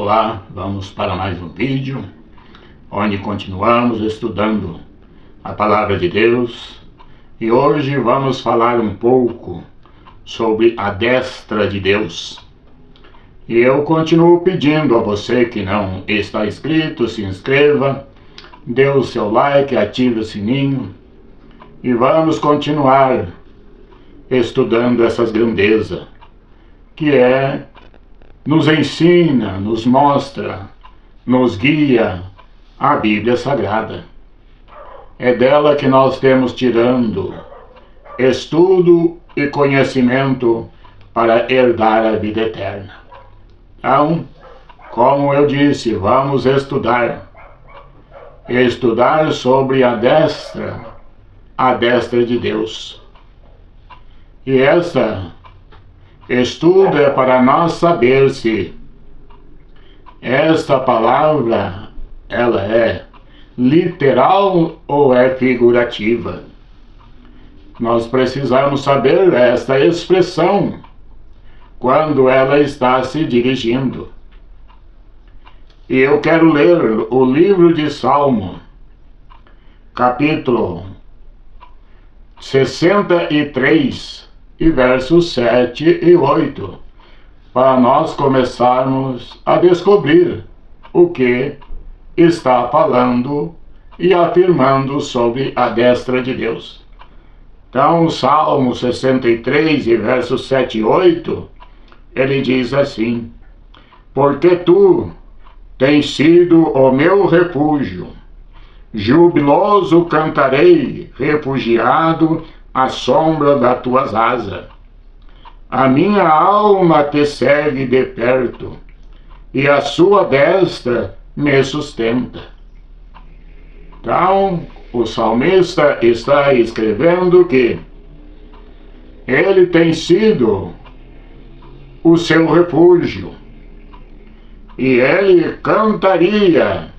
Olá, vamos para mais um vídeo, onde continuamos estudando a Palavra de Deus. E hoje vamos falar um pouco sobre a destra de Deus. E eu continuo pedindo a você que não está inscrito, se inscreva, dê o seu like, ative o sininho. E vamos continuar estudando essas grandezas, que nos ensina, nos mostra, nos guia a Bíblia Sagrada. É dela que nós temos tirando estudo e conhecimento para herdar a vida eterna. Então, como eu disse, vamos estudar sobre a destra de Deus. E estudo é para nós saber se esta palavra ela é literal ou é figurativa. Nós precisamos saber esta expressão quando ela está se dirigindo. E eu quero ler o livro de Salmo, capítulo 63, e versos 7 e 8, para nós começarmos a descobrir o que está falando e afirmando sobre a destra de Deus. Então, o Salmo 63, e versos 7 e 8, ele diz assim: porque tu tens sido o meu refúgio, jubiloso cantarei, refugiado à sombra das tuas asas. A minha alma te segue de perto, e a sua destra me sustenta. Então, o salmista está escrevendo que ele tem sido o seu refúgio, e ele cantaria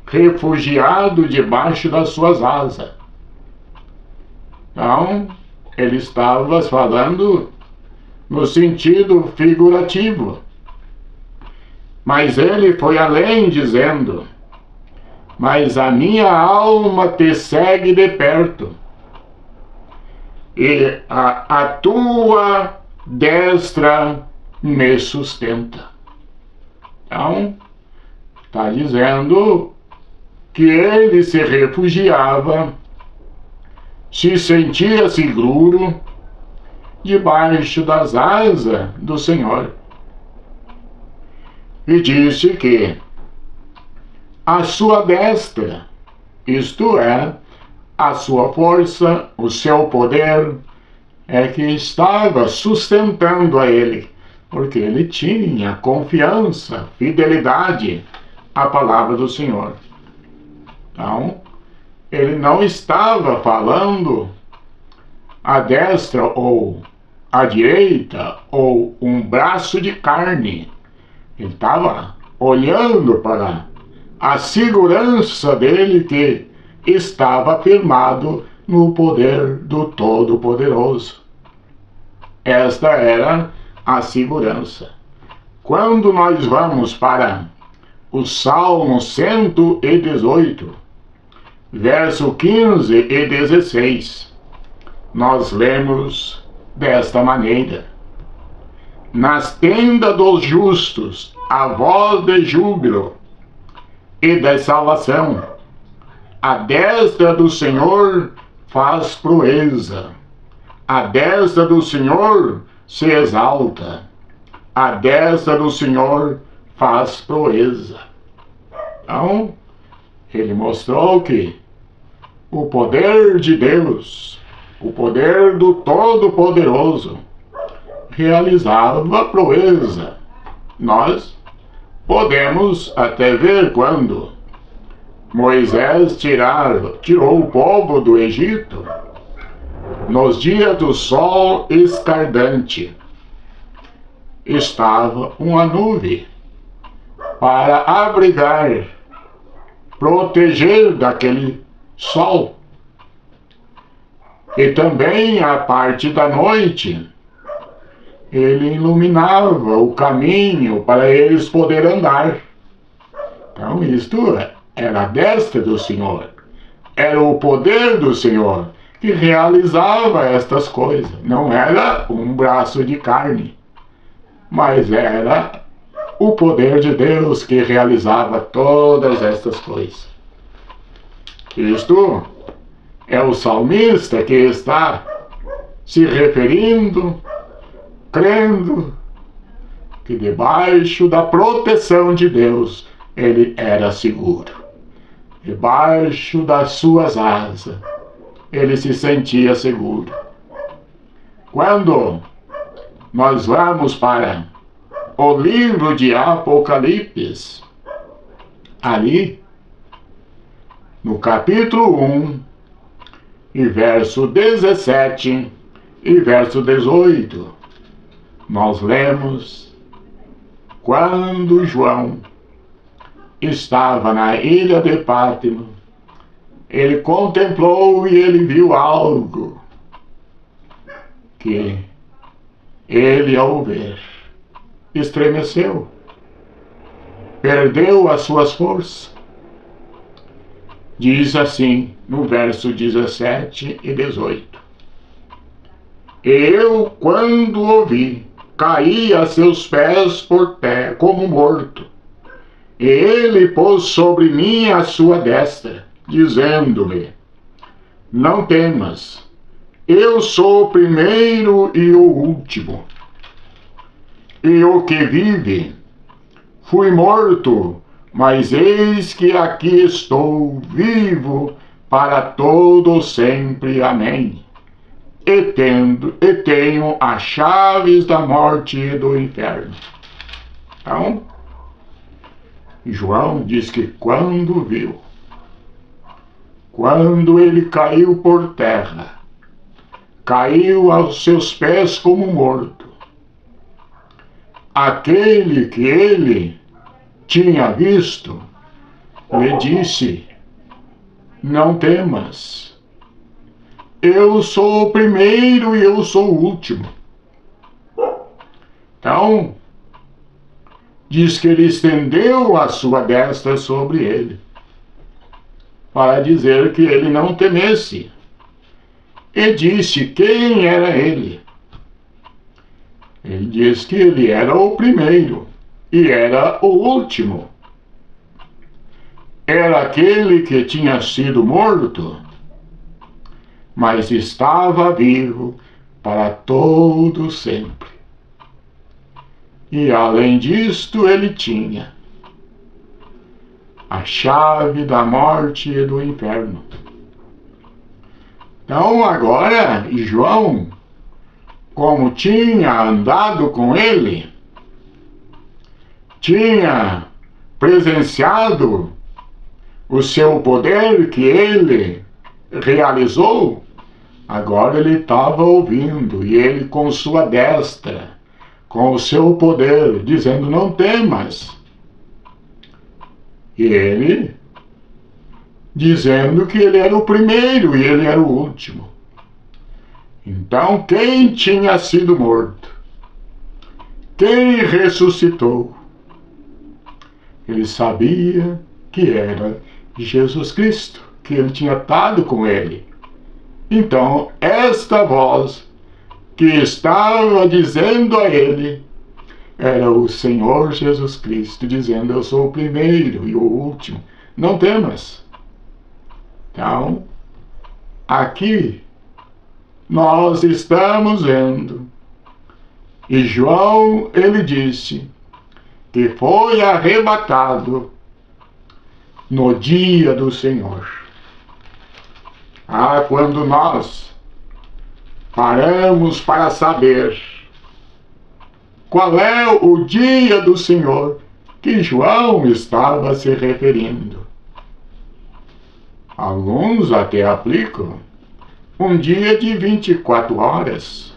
refugiado debaixo das suas asas. Então, ele estava falando no sentido figurativo. Mas ele foi além, dizendo: mas a minha alma te segue de perto, e a tua destra me sustenta. Então, está dizendo que ele se refugiava, se sentia seguro debaixo das asas do Senhor. E disse que a sua destra, isto é, a sua força, o seu poder, é que estava sustentando a ele, porque ele tinha confiança, fidelidade à palavra do Senhor. Então, ele não estava falando a destra ou a direita ou um braço de carne. Ele estava olhando para a segurança dele, que estava firmado no poder do Todo-Poderoso. Esta era a segurança. Quando nós vamos para o Salmo 118, verso 15 e 16, nós lemos desta maneira: nas tendas dos justos a voz de júbilo e de salvação, a destra do Senhor faz proeza, a destra do Senhor se exalta, a destra do Senhor faz proeza. Então, ele mostrou que o poder de Deus, o poder do Todo-Poderoso, realizava proeza. Nós podemos até ver quando Moisés tirou o povo do Egito, nos dias do sol escardante, estava uma nuvem para abrigar, proteger daquele sol. E também a parte da noite ele iluminava o caminho para eles poderem andar. Então isto era a destra do Senhor, era o poder do Senhor que realizava estas coisas. Não era um braço de carne, mas era o poder de Deus que realizava todas estas coisas. Isto é o salmista que está se referindo, crendo que debaixo da proteção de Deus ele era seguro. Debaixo das suas asas ele se sentia seguro. Quando nós vamos para o livro de Apocalipse, ali no capítulo 1, e verso 17 e verso 18, nós lemos: quando João estava na ilha de Patmos, ele contemplou e ele viu algo que ele, ao ver, estremeceu, perdeu as suas forças. Diz assim no verso 17 e 18: eu, quando o vi, caí a seus pés por terra como morto. E ele pôs sobre mim a sua destra, dizendo-me: não temas, eu sou o primeiro e o último, e o que vive. Fui morto, mas eis que aqui estou, vivo para todo sempre. Amém. E tenho as chaves da morte e do inferno. Então, João diz que quando viu, quando ele caiu por terra, caiu aos seus pés como morto, aquele que ele tinha visto lhe disse: não temas, eu sou o primeiro e eu sou o último. Então, diz que ele estendeu a sua destra sobre ele, para dizer que ele não temesse. E disse quem era ele. Ele diz que ele era o primeiro e era o último. Era aquele que tinha sido morto, mas estava vivo para todo sempre. E além disto, ele tinha a chave da morte e do inferno. Então agora, João, como tinha andado com ele, tinha presenciado o seu poder que ele realizou, agora ele estava ouvindo, e ele com sua destra, com o seu poder, dizendo: não temas. E ele dizendo que ele era o primeiro e ele era o último. Então, quem tinha sido morto, quem ressuscitou, ele sabia que era Jesus Cristo, que ele tinha estado com ele. Então, esta voz que estava dizendo a ele era o Senhor Jesus Cristo, dizendo: eu sou o primeiro e o último, não temas. Então, aqui nós estamos vendo, e João, ele disse que foi arrebatado no dia do Senhor. Quando nós paramos para saber qual é o dia do Senhor que João estava se referindo. Alguns até aplicam um dia de 24 horas.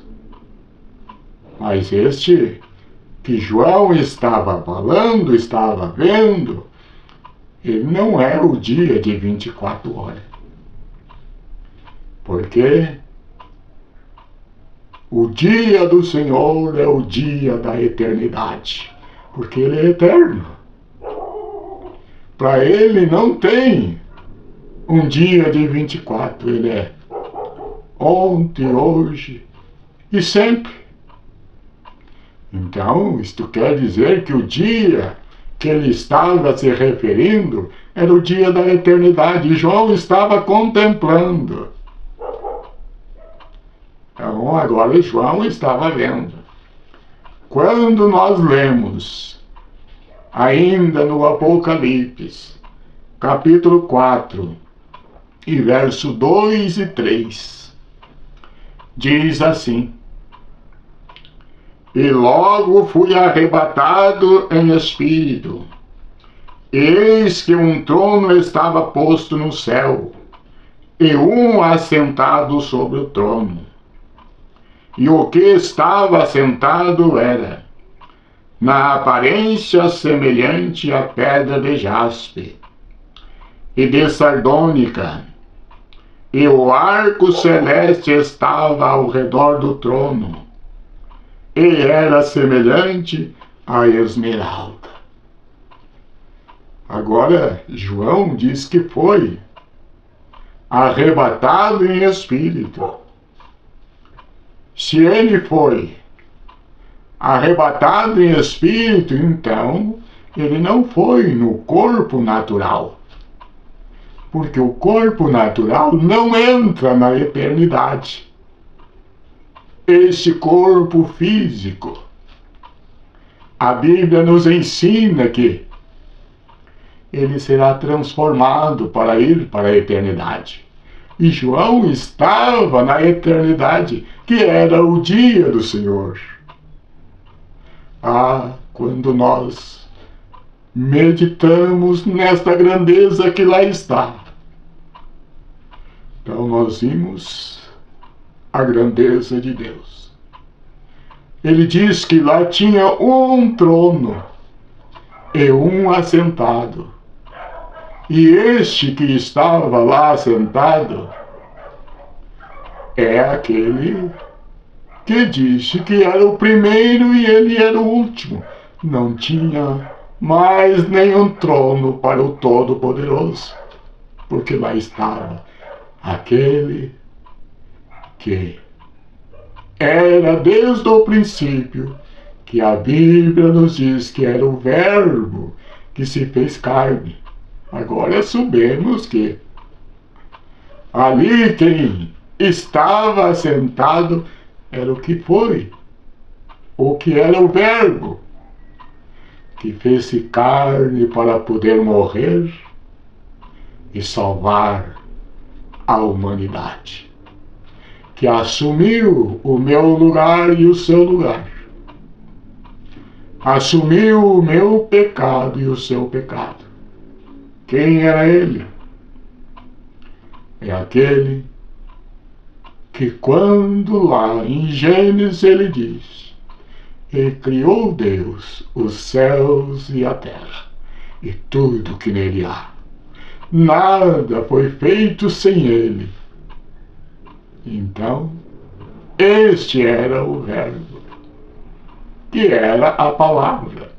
Mas este que João estava falando, estava vendo, ele não é o dia de 24 horas. Porque O dia do Senhor é o dia da eternidade, porque Ele é eterno. Para Ele não tem um dia de 24, Ele é ontem, hoje e sempre. Então, isto quer dizer que o dia que ele estava se referindo era o dia da eternidade. João estava contemplando. Então, agora João estava vendo. Quando nós lemos, ainda no Apocalipse, capítulo 4, e verso 2 e 3, diz assim: E logo fui arrebatado em espírito. Eis que um trono estava posto no céu, e um assentado sobre o trono. E o que estava assentado era, na aparência, semelhante à pedra de jaspe e de sardônica, e o arco celeste estava ao redor do trono, e era semelhante a esmeralda. Agora, João diz que foi arrebatado em espírito. Se ele foi arrebatado em espírito, então ele não foi no corpo natural. Porque o corpo natural não entra na eternidade. Esse corpo físico, a Bíblia nos ensina que ele será transformado para ir para a eternidade. E João estava na eternidade, que era o dia do Senhor. Ah, quando nós meditamos nesta grandeza que lá está, então nós vimos a grandeza de Deus. Ele diz que lá tinha um trono e um assentado. E este que estava lá sentado é aquele que disse que era o primeiro e ele era o último. Não tinha mais nenhum trono para o Todo-Poderoso, porque lá estava aquele que era desde o princípio, que a Bíblia nos diz que era o Verbo que se fez carne. Agora sabemos que ali quem estava sentado era o que foi, o que era o Verbo, que fez-se carne para poder morrer e salvar a humanidade, que assumiu o meu lugar e o seu lugar, assumiu o meu pecado e o seu pecado. Quem era ele? É aquele que quando lá em Gênesis ele diz: E criou Deus os céus e a terra, e tudo que nele há. Nada foi feito sem ele. Então, este era o Verbo, que era a palavra,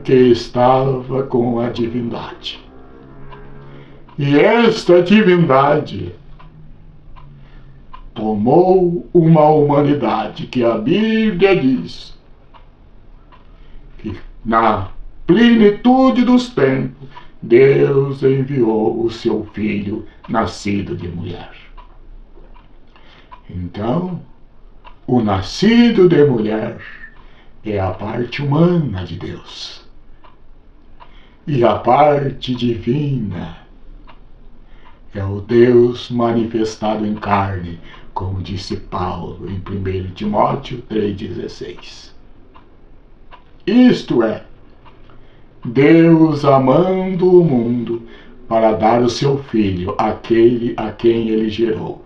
que estava com a divindade. E esta divindade tomou uma humanidade que a Bíblia diz que na plenitude dos tempos Deus enviou o seu Filho nascido de mulher. Então, o nascido de mulher é a parte humana de Deus. E a parte divina é o Deus manifestado em carne, como disse Paulo em 1 Timóteo 3,16. Isto é, Deus amando o mundo para dar o seu Filho àquele a quem ele gerou,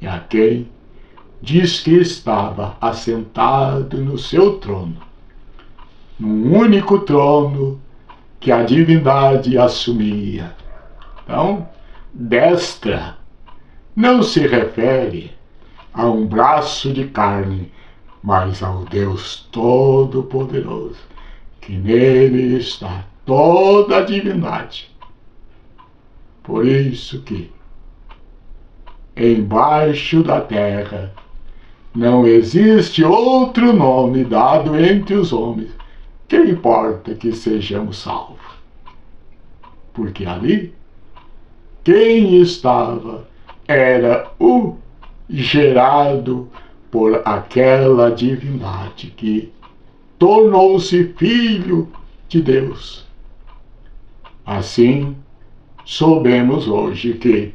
e a quem diz que estava assentado no seu trono, num único trono que a divindade assumia. Então, destra não se refere a um braço de carne, mas ao Deus Todo-Poderoso, que nele está toda a divindade. Por isso que, embaixo da terra, não existe outro nome dado entre os homens que importa que sejamos salvos. Porque ali, quem estava era o gerado por aquela divindade que tornou-se filho de Deus. Assim, soubemos hoje que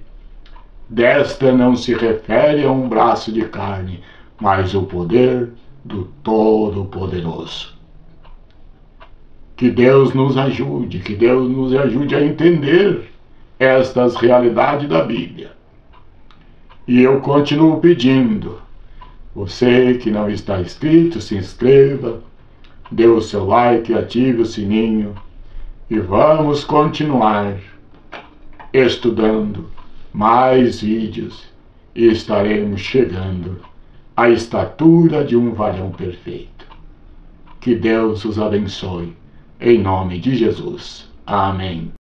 desta não se refere a um braço de carne, mas o poder do Todo-Poderoso. Que Deus nos ajude, que Deus nos ajude a entender estas realidades da Bíblia. E eu continuo pedindo, você que não está inscrito, se inscreva, dê o seu like, ative o sininho e vamos continuar estudando mais vídeos e estaremos chegando à estatura de um varão perfeito. Que Deus os abençoe, em nome de Jesus. Amém.